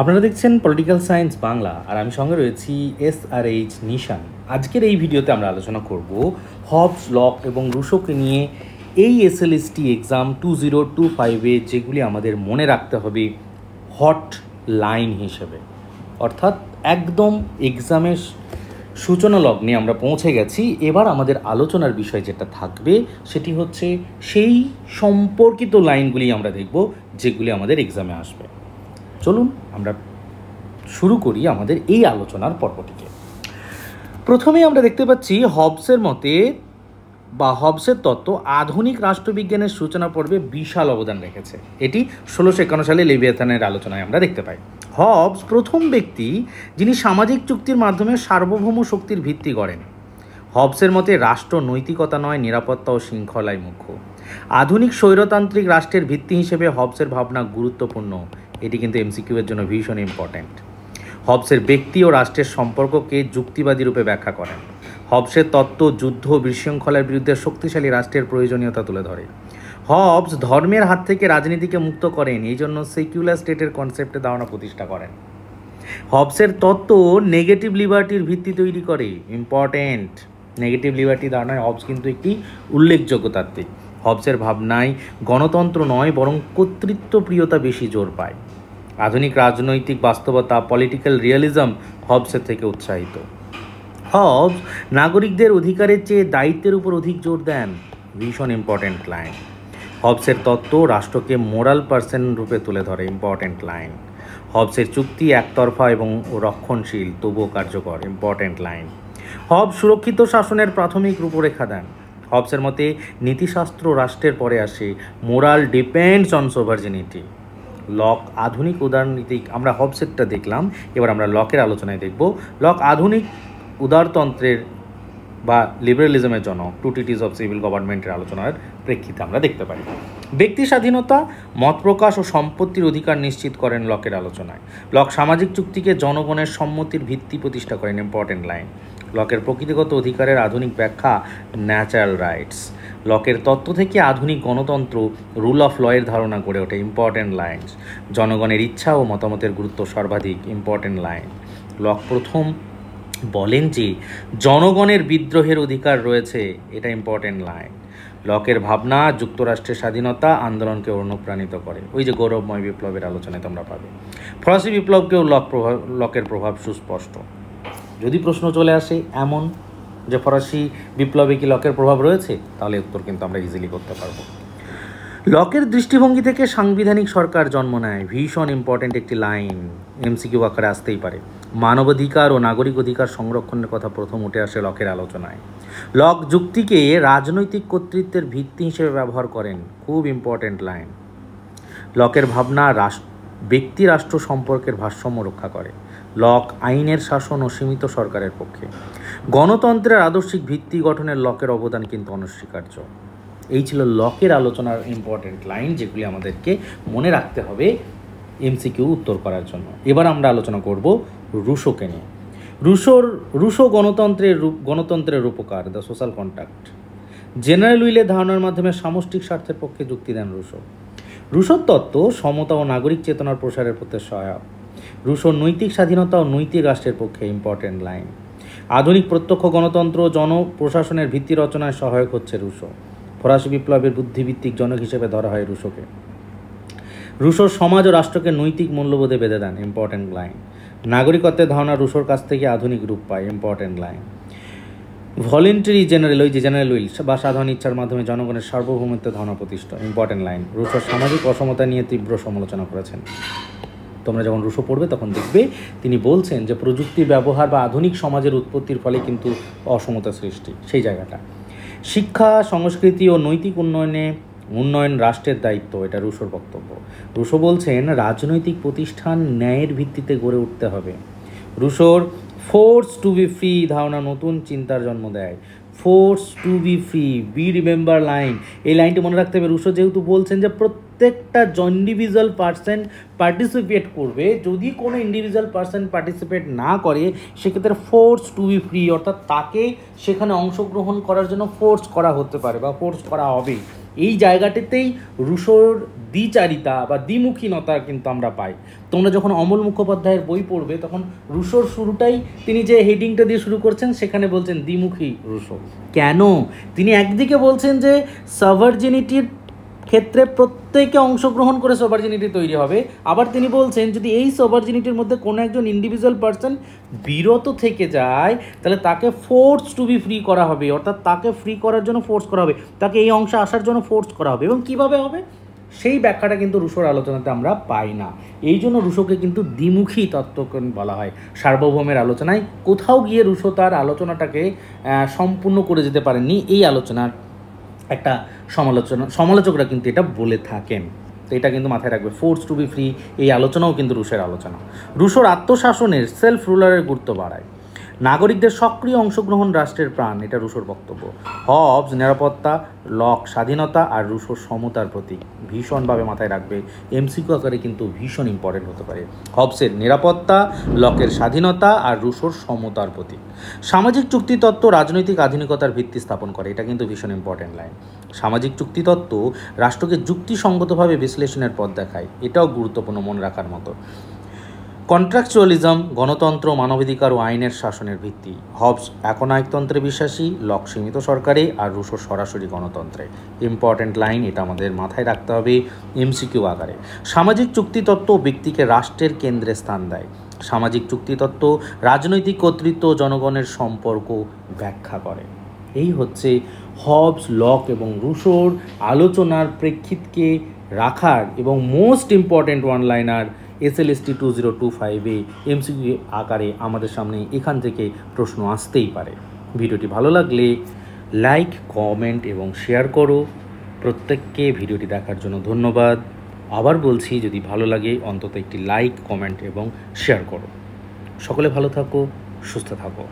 আপনারা দেখছেন political science Bangla, আর আমি সঙ্গে রয়েছি SRH নিশান। আজকের এই ভিডিওতে আমরা আলোচনা করব হবস, লক এবং রুশোকে নিয়ে এই SLST এক্সাম 2025-এ যেগুলি আমাদের মনে রাখতে হবে হট লাইন হিসেবে, অর্থাৎ একদম এক্সামের সূচনা লগ্নে আমরা পৌঁছে গেছি। এবার আমাদের আলোচনার বিষয় যেটা থাকবে সেটি হচ্ছে সেই সম্পর্কিত লাইনগুলি আমরা দেখব যেগুলি আমাদের এক্সামে আসবে। চলুন আমরা শুরু করি আমাদের এই আলোচনার পর্বটিকে। প্রথমেই আমরা দেখতে পাচ্ছি হবসের মতে বা হবসের তত্ত্ব আধুনিক রাষ্ট্রবিজ্ঞানের সূচনা পর্বে বিশাল অবদান রেখেছে। এটি 1651 সালে লেভিয়াথানের আলোচনায় আমরা দেখতে পাই। হবস প্রথম ব্যক্তি যিনি সামাজিক চুক্তির মাধ্যমে সার্বভৌম শক্তির ভিত্তি করেন। হবসের মতে রাষ্ট্র নৈতিকতা নয়, নিরাপত্তা ও শৃঙ্খলাই মুখ্য। আধুনিক স্বৈরতান্ত্রিক রাষ্ট্রের ভিত্তি হিসেবে হবসের ভাবনা গুরুত্বপূর্ণ। এটি কিন্তু MCQ এর জন্য ভীষণ ইম্পর্ট্যান্ট। হবসের ব্যক্তি ও রাষ্ট্রের সম্পর্ককে যুক্তিবাদী রূপে ব্যাখ্যা করেন। হবসের তত্ত্ব যুদ্ধ ও বিশৃঙ্খলার বিরুদ্ধে শক্তিশালী রাষ্ট্রের প্রয়োজনীয়তা তুলে ধরে। হবস ধর্মের হাত থেকে রাজনীতিকে মুক্ত করেন, এই জন্য সেকুলার স্টেটের কনসেপ্টে ধারণা প্রতিষ্ঠা করেন। হবসের তত্ত্ব নেগেটিভ লিবার্টির ভিত্তি তৈরি করে, ইম্পর্ট্যান্ট। নেগেটিভ লিবার্টি ধারণায় হবস কিন্তু একটি উল্লেখযোগ্য তাত্ত্বিক। হবসের ভাবনায় গণতন্ত্র নয় বরং কর্তৃত্বপ্রিয়তা বেশি জোর পায়। আধুনিক রাজনৈতিক বাস্তবতা পলিটিক্যাল রিয়েলিজম হবসের থেকে উৎসাহিত। হবস নাগরিকদের অধিকারের চেয়ে দায়িত্বের উপর অধিক জোর দেন, ভীষণ ইম্পর্ট্যান্ট লাইন। হবসের তত্ত্ব রাষ্ট্রকে মোরাল পার্সন রূপে তুলে ধরে, ইম্পর্ট্যান্ট লাইন। হবসের চুক্তি একতরফা এবং রক্ষণশীল তবুও কার্যকর, ইম্পর্ট্যান্ট লাইন। হবস সুরক্ষিত শাসনের প্রাথমিক রূপরেখা দেন। হবসের মতে নীতিশাস্ত্র রাষ্ট্রের পরে আসে, মোরাল ডিপেন্ডস অন সোভারজিনিটি। লক আধুনিক উদারনীতিক, আমরা হবসেরটা দেখলাম, এবার আমরা লকের আলোচনায় দেখব। লক আধুনিক উদারতন্ত্রের বা লিবারেলিজমের জনক, ট্রুটিস অফ সিভিল গভর্নমেন্টের আলোচনার প্রেক্ষিতে আমরা দেখতে পারি। ব্যক্তি স্বাধীনতা, মত প্রকাশ ও সম্পত্তির অধিকার নিশ্চিত করেন লকের আলোচনায়। লক সামাজিক চুক্তিকে জনগণের সম্মতির ভিত্তি প্রতিষ্ঠা করেন, ইম্পর্টেন্ট লাইন। লকের প্রকৃতিগত অধিকারের আধুনিক ব্যাখ্যা, ন্যাচারাল রাইটস। লকের তত্ত্ব থেকে আধুনিক গণতন্ত্র, রুল অফ ল এর ধারণা গড়ে ওঠে, ইম্পর্টেন্ট লাইনস। জনগণের ইচ্ছা ও মতামতের গুরুত্ব সর্বাধিক, ইম্পর্টেন্ট লাইন। লক প্রথম বলেন যে জনগণের বিদ্রোহের অধিকার রয়েছে, এটা ইম্পর্টেন্ট লাইন। লকের ভাবনা যুক্তরাষ্ট্রের স্বাধীনতা আন্দোলনকে অনুপ্রাণিত করে, ওই যে গৌরবময় বিপ্লবের আলোচনায় তোমরা পাবে। ফরাসি বিপ্লবকেও লকের প্রভাব সুস্পষ্ট। যদি প্রশ্ন চলে আসে এমন যে ফরাসি বিপ্লবে কি লকের প্রভাব রয়েছে, তাহলে উত্তর কিন্তু আমরা ইজিলি করতে পারবো। লকের দৃষ্টিভঙ্গি থেকে সাংবিধানিক সরকার জন্ম নেয়, ভীষণ ইম্পর্টেন্ট একটি লাইন, MCQ আকারে আসতেই পারে। মানবাধিকার ও নাগরিক অধিকার সংরক্ষণের কথা প্রথম উঠে আসে লকের আলোচনায়। লক যুক্তিকে রাজনৈতিক কর্তৃত্বের ভিত্তি হিসেবে ব্যবহার করেন, খুব ইম্পর্টেন্ট লাইন। লকের ভাবনা ব্যক্তি রাষ্ট্র সম্পর্কের ভারসাম্য রক্ষা করে। লক আইনের শাসন ও সীমিত সরকারের পক্ষে। গণতন্ত্রের আদর্শিক ভিত্তি গঠনের লকের অবদান কিন্তু অনস্বীকার্য। এই ছিল লকের আলোচনার ইম্পর্টেন্ট লাইন, যেগুলি আমাদেরকে মনে রাখতে হবে MCQ উত্তর করার জন্য। এবার আমরা আলোচনা করব রুশোকে নিয়ে। রুশো গণতন্ত্রের রূপকার, দ্য সোশ্যাল কন্ট্রাক্ট। জেনারেল উইলের ধারণার মাধ্যমে সামষ্টিক স্বার্থের পক্ষে যুক্তি দেন রুশো। রুশোর তত্ত্ব সমতা ও নাগরিক চেতনার প্রসারের পথে সহায়ক। রুশো নৈতিক স্বাধীনতা ও নৈতিক রাষ্ট্রের পক্ষে, ইম্পর্টেন্ট লাইন। আধুনিক প্রত্যক্ষ গণতন্ত্র জনপ্রশাসনের ভিত্তি রচনায় সহায়ক হচ্ছে রুশো। ফরাসি বিপ্লবের বুদ্ধিভিত্তিক জনক হিসেবে ধরা হয় রুশোকে। রুশোর সমাজ ও রাষ্ট্রকে নৈতিক মূল্যবোধে বেঁধে দেন, ইম্পর্টেন্ট লাইন। নাগরিকত্বের ধারণা রুশোর কাছ থেকে আধুনিক রূপ পায়, ইম্পর্টেন্ট লাইন। ভলেন্টারি জেনারেল, ওই যে জেনারেল উইল বা সাধারণ ইচ্ছার মাধ্যমে জনগণের সার্বভৌমত্বের ধারণা প্রতিষ্ঠা, ইম্পর্টেন্ট লাইন। রুশোর সামাজিক অসমতা নিয়ে তীব্র সমালোচনা করেছেন। তোমরা যখন রুশো পড়বে তখন দেখবে তিনি বলছেন যে প্রযুক্তির ব্যবহার বা আধুনিক সমাজের উৎপত্তির ফলে কিন্তু অসমতা সৃষ্টি, সেই জায়গাটা। শিক্ষা, সংস্কৃতি ও নৈতিক উন্নয়ন রাষ্ট্রের দায়িত্ব, এটা রুশোর বক্তব্য। রুশো বলছেন রাজনৈতিক প্রতিষ্ঠান ন্যায়ের ভিত্তিতে গড়ে উঠতে হবে। রুশোর ফোর্স টু বি ফ্রি ধারণা নতুন চিন্তার জন্ম দেয়। Force to be free, B remember line, এই লাইনটি মনে রাখতে হবে। রুশো যেহেতু বলছেন যে প্রত্যেকটা ইন্ডিভিজুয়াল পার্সন পার্টিসিপেট করবে, যদি কোনো ইন্ডিভিজুয়াল পার্সন পার্টিসিপেট না করে সেক্ষেত্রে ফোর্স টু বি ফ্রি, অর্থাৎ তাকে সেখানে অংশগ্রহণ করার জন্য ফোর্স করা হতে পারে বা ফোর্স করা হবে, এই জায়গাটিতেই রুশোর দ্বিচারিতা বা দ্বিমুখীনতা কিন্তু আমরা পাই। তোমরা যখন অমল মুখোপাধ্যায়ের বই পড়বে তখন রুশোর শুরুটাই তিনি যে হেডিংটা দিয়ে শুরু করছেন সেখানে বলছেন দ্বিমুখী রুশো। কেন? তিনি একদিকে বলছেন যে সাভার্জিনিটির ক্ষেত্রে প্রত্যেকে অংশগ্রহণ করে সোভার্জিনিটি তৈরি হবে, আবার তিনি বলছেন যদি এই সোভার্জিনিটির মধ্যে কোনো একজন ইন্ডিভিজুয়াল পার্সন বিরত থেকে যায় তাহলে তাকে ফোর্স টু বি ফ্রি করা হবে, অর্থাৎ তাকে ফ্রি করার জন্য ফোর্স করা হবে, তাকে এই অংশে আসার জন্য ফোর্স করা হবে। এবং কিভাবে হবে সেই ব্যাখ্যাটা কিন্তু রুশোর আলোচনাতে আমরা পাই না। এই জন্য রুশোকে কিন্তু দ্বিমুখী তত্ত্বকন বলা হয়। সার্বভৌমের আলোচনায় কোথাও গিয়ে রুশো তার আলোচনাটাকে সম্পূর্ণ করে যেতে পারেননি। এই আলোচনার একটা সমালোচকরা কিন্তু এটা বলে থাকেন, তো এটা কিন্তু মাথায় রাখবে। ফোর্স টু বি ফ্রি এই আলোচনাও কিন্তু রুশোর আলোচনা। রুশোর আত্মশাসনের সেলফ রুলারের গুরুত্ব বাড়ায়, নাগরিকদের সক্রিয় অংশগ্রহণ রাষ্ট্রের প্রাণ, এটা রুশোর বক্তব্য। হবস নিরাপত্তা, লক স্বাধীনতা আর রুশোর সমতার প্রতীক, ভীষণভাবে মাথায় রাখবে। এমসিকিউ আকারে কিন্তু ভীষণ ইম্পর্টেন্ট হতে পারে। হবসের নিরাপত্তা, লকের স্বাধীনতা আর রুশোর সমতার প্রতীক। সামাজিক চুক্তিতত্ত্ব রাজনৈতিক আধুনিকতার ভিত্তি স্থাপন করে, এটা কিন্তু ভীষণ ইম্পর্টেন্ট লাইন। সামাজিক চুক্তিতত্ত্ব রাষ্ট্রকে যুক্তিসঙ্গতভাবে বিশ্লেষণের পথ দেখায়, এটাও গুরুত্বপূর্ণ মনে রাখার মতো। কন্ট্রাকচুয়ালিজম গণতন্ত্র, মানবাধিকার ও আইনের শাসনের ভিত্তি। হবস একনায়কতন্ত্রে বিশ্বাসী, লক সীমিত সরকারে আর রুশো সরাসরি গণতন্ত্রে। ইম্পর্টেন্ট লাইন, এটা আমাদের মাথায় রাখতে হবে এমসিকিউ আকারে। সামাজিক চুক্তিতত্ত্ব ব্যক্তিকে রাষ্ট্রের কেন্দ্রে স্থান দেয়। সামাজিক চুক্তিতত্ত্ব রাজনৈতিক কর্তৃত্ব জনগণের সম্পর্ক ব্যাখ্যা করে। এই হচ্ছে হবস, লক এবং রুশোর আলোচনার প্রেক্ষিতকে রাখার এবং most important one liner SLST 2025-এ এমসিকিউ আকারে আমাদের সামনে এখান থেকে প্রশ্ন আসতেই পারে। ভিডিওটি ভালো লাগলে লাইক, কমেন্ট এবং শেয়ার করো। প্রত্যেককে ভিডিওটি দেখার জন্য ধন্যবাদ। আবার বলছি, যদি ভালো লাগে অন্তত একটি লাইক, কমেন্ট এবং শেয়ার করো। সকলে ভালো থাকো, সুস্থ থাকো।